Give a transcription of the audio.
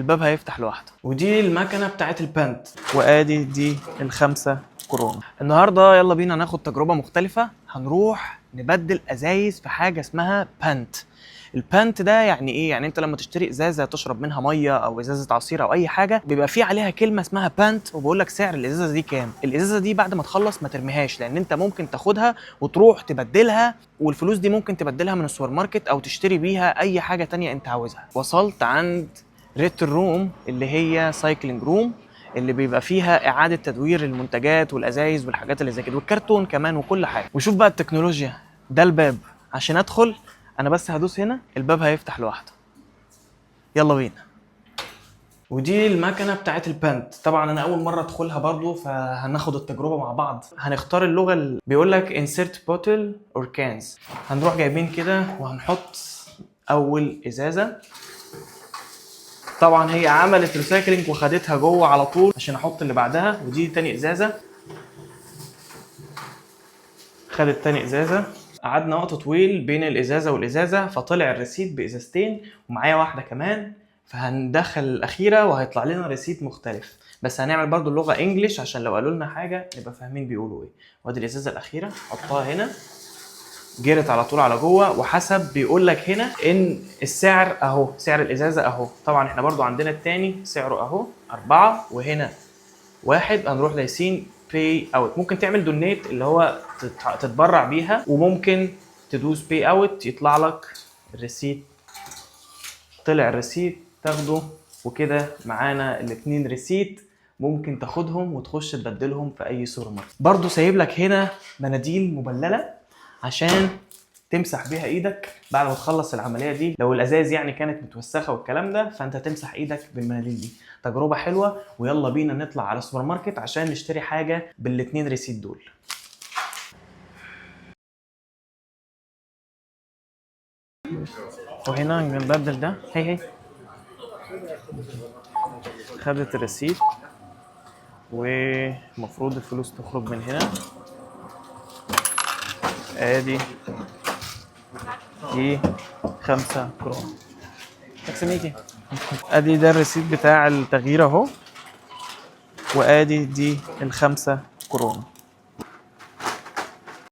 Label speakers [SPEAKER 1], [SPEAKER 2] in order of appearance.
[SPEAKER 1] الباب هيفتح لوحده. ودي المكنه بتاعت البانت، وادي دي ال5 كورونا. النهارده يلا بينا ناخد تجربه مختلفه، هنروح نبدل ازايز في حاجه اسمها بانت. البانت ده يعني ايه؟ يعني انت لما تشتري ازازه تشرب منها ميه او ازازه عصير او اي حاجه، بيبقى في عليها كلمه اسمها بانت، وبقول لك سعر الازازه دي كام. الازازه دي بعد ما تخلص ما ترميهاش، لان انت ممكن تاخدها وتروح تبدلها، والفلوس دي ممكن تبدلها من السوبر ماركت او تشتري بيها اي حاجه تانية انت عاوزها. وصلت عند ريتل روم، اللي هي سايكلينج روم، اللي بيبقى فيها اعاده تدوير المنتجات والازايز والحاجات اللي زي كده والكرتون كمان وكل حاجه. وشوف بقى التكنولوجيا، ده الباب. عشان ادخل انا بس هدوس هنا الباب هيفتح لوحده. يلا بينا. ودي المكنه بتاعت البانت. طبعا انا اول مره ادخلها برضو، فهناخد التجربه مع بعض. هنختار اللغه اللي بيقول لك insert bottle or cans. هنروح جايبين كده وهنحط اول ازازه. طبعا هي عملت ريسايكلينج وخدتها جوه على طول عشان احط اللي بعدها. ودي تاني ازازه، خدت تاني ازازه. قعدنا وقت طويل بين الازازه والازازه، فطلع الريسيت بازازتين ومعايا واحده كمان. فهندخل الاخيره وهيطلع لنا ريسيت مختلف، بس هنعمل برضو اللغه انجلش عشان لو قالوا لنا حاجه نبقى فاهمين بيقولوا ايه. وادي الازازه الاخيره حطها هنا، جرت على طول على جوه. وحسب بيقول لك هنا ان السعر اهو، سعر الازازه اهو. طبعا احنا برضو عندنا التاني سعره اهو 4 وهنا 1. هنروح دايسين باي اوت. ممكن تعمل دونيت اللي هو تتبرع بيها، وممكن تدوس باي اوت يطلع لك الريسيت. طلع الريسيت تاخده، وكده معانا الاتنين ريسيت. ممكن تاخدهم وتخش تبدلهم في اي سوبر ماركت. برضو سايب لك هنا مناديل مبلله عشان تمسح بيها ايدك بعد ما تخلص العمليه دي. لو الازاز يعني كانت متوسخه والكلام ده، فانت تمسح ايدك بالمناديل دي. تجربه حلوه. ويلا بينا نطلع على السوبر ماركت عشان نشتري حاجه بالاتنين ريسيت دول. وهنا نبدل ده. هي خدت الريسيت، ومفروض الفلوس تخرج من هنا. ادي دي 5 كرون. تكسميكي. ادي ده الريسيت بتاع التغيير اهو، وادي دي ال5 كورونا.